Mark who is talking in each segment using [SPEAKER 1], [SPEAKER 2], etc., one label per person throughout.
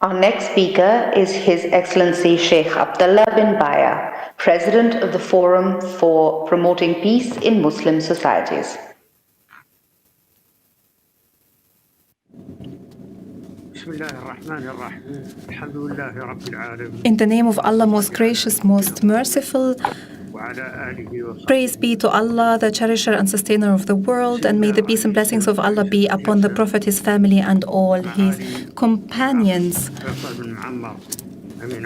[SPEAKER 1] Our next speaker is His Excellency Sheikh Abdallah Bin Bayyah, President of the Forum for Promoting Peace in Muslim Societies.
[SPEAKER 2] In the name of Allah, most gracious, most merciful, praise be to Allah, the cherisher and sustainer of the world, and may the peace and blessings of Allah be upon the Prophet, his family, and all his companions.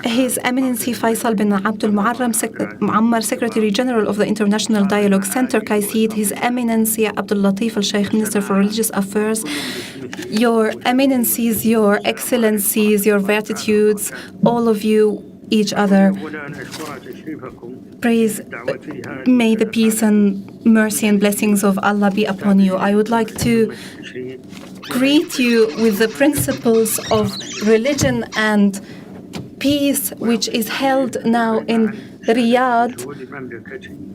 [SPEAKER 2] His Eminency Faisal bin Abdul Muammar, Secretary General of the International Dialogue Center, KAICIID, His Eminency Abdul Latif al-Sheikh, Minister for Religious Affairs, Your Eminencies, Your Excellencies, Your Vertitudes, all of you, each other, praise, may the peace and mercy and blessings of Allah be upon you. I would like to greet you with the principles of religion and peace, which is held now in Riyadh.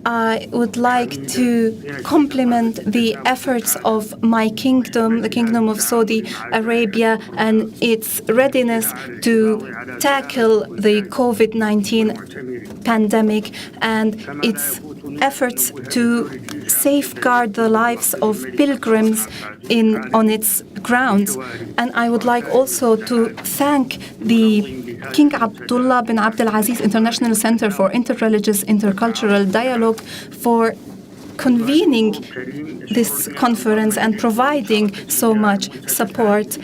[SPEAKER 2] I would like to compliment the efforts of my kingdom, the Kingdom of Saudi Arabia, and its readiness to tackle the COVID-19 pandemic and its efforts to safeguard the lives of pilgrims on its grounds. And I would like also to thank the King Abdullah bin Abdulaziz International Center for Interreligious Intercultural Dialogue for convening this conference and providing so much support.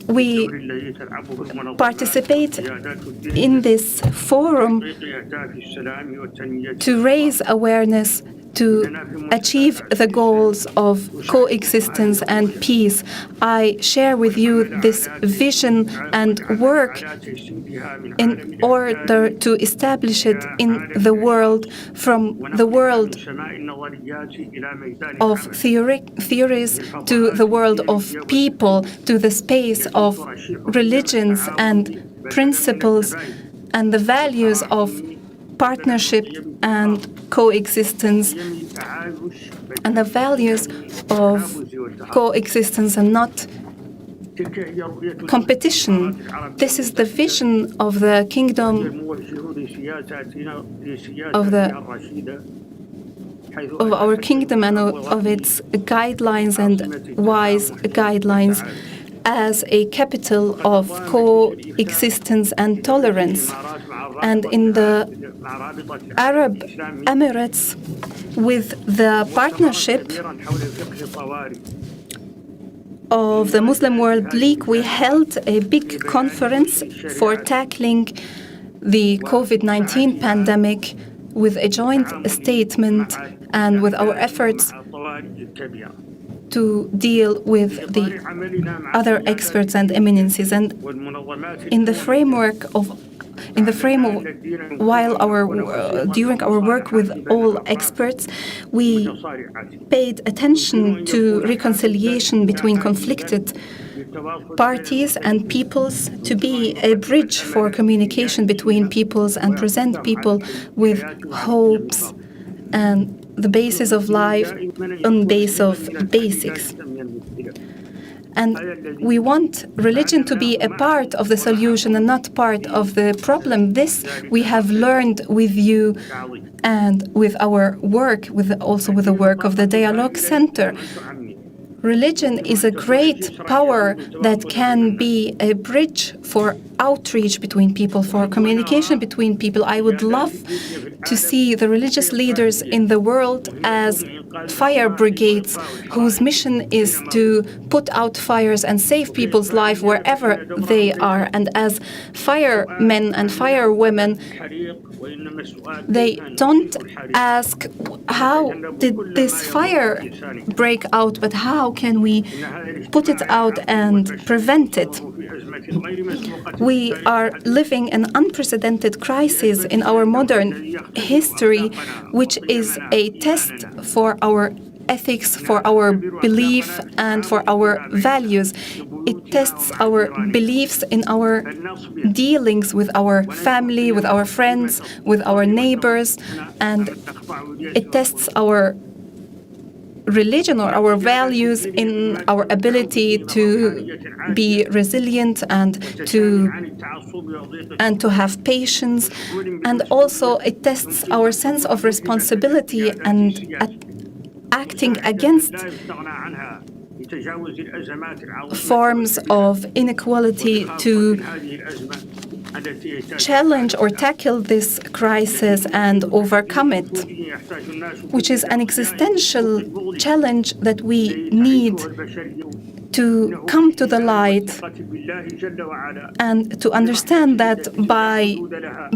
[SPEAKER 2] We participate in this forum to raise awareness to achieve the goals of coexistence and peace. I share with you this vision and work in order to establish it in the world, from the world of theories to the world of people, to the space of religions and principles and the values of partnership and coexistence, and the values of coexistence and not competition. This is the vision of the kingdom of our kingdom and of its guidelines and wise guidelines as a capital of coexistence and tolerance. And in the Arab Emirates, with the partnership of the Muslim World League, we held a big conference for tackling the COVID-19 pandemic with a joint statement and with our efforts to deal with the other experts and eminencies. And during our work with all experts, we paid attention to reconciliation between conflicted parties and peoples, to be a bridge for communication between peoples and present people with hopes and the basis of life on base of basics. And we want religion to be a part of the solution and not part of the problem. This we have learned with you and with our work, also with the work of the Dialogue Center. Religion is a great power that can be a bridge for outreach between people, for communication between people. I would love to see the religious leaders in the world as fire brigades whose mission is to put out fires and save people's life wherever they are. And as firemen and firewomen, they don't ask how did this fire break out, but how can we put it out and prevent it. We are living an unprecedented crisis in our modern history, which is a test for our ethics, for our belief, and for our values. It tests our beliefs in our dealings with our family, with our friends, with our neighbors, and it tests our religion or our values in our ability to be resilient and to have patience. And also it tests our sense of responsibility and acting against forms of inequality to challenge or tackle this crisis and overcome it, which is an existential challenge that we need to come to the light and to understand that by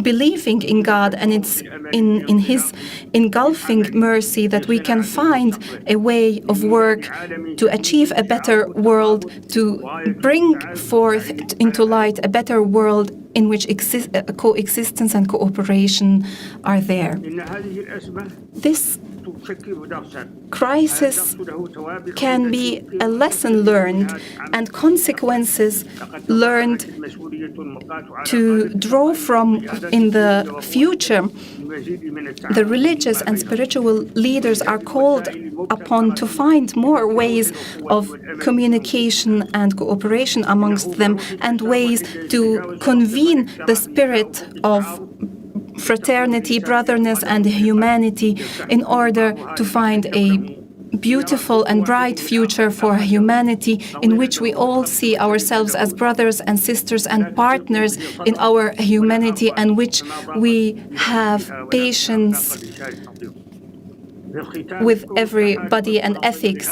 [SPEAKER 2] believing in God and it's in His engulfing mercy that we can find a way of work to achieve a better world, to bring forth into light a better world in which coexistence and cooperation are there. This crisis can be a lesson learned and consequences learned to draw from in the future. The religious and spiritual leaders are called upon to find more ways of communication and cooperation amongst them and ways to convene the spirit of fraternity, brotherness, and humanity in order to find a beautiful and bright future for humanity in which we all see ourselves as brothers and sisters and partners in our humanity, and which we have patience with everybody and ethics.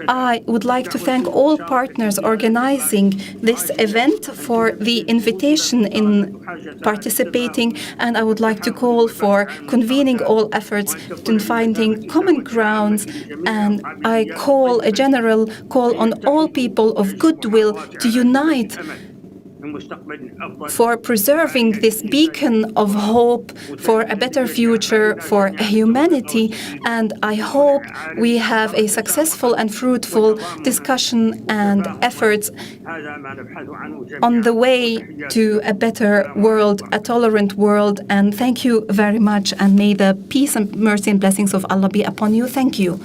[SPEAKER 2] I would like to thank all partners organizing this event for the invitation in participating, and I would like to call for convening all efforts in finding common grounds, and I call a general call on all people of goodwill to unite for preserving this beacon of hope for a better future for humanity. And I hope we have a successful and fruitful discussion and efforts on the way to a better world, a tolerant world. And thank you very much, and may the peace and mercy and blessings of Allah be upon you. Thank you.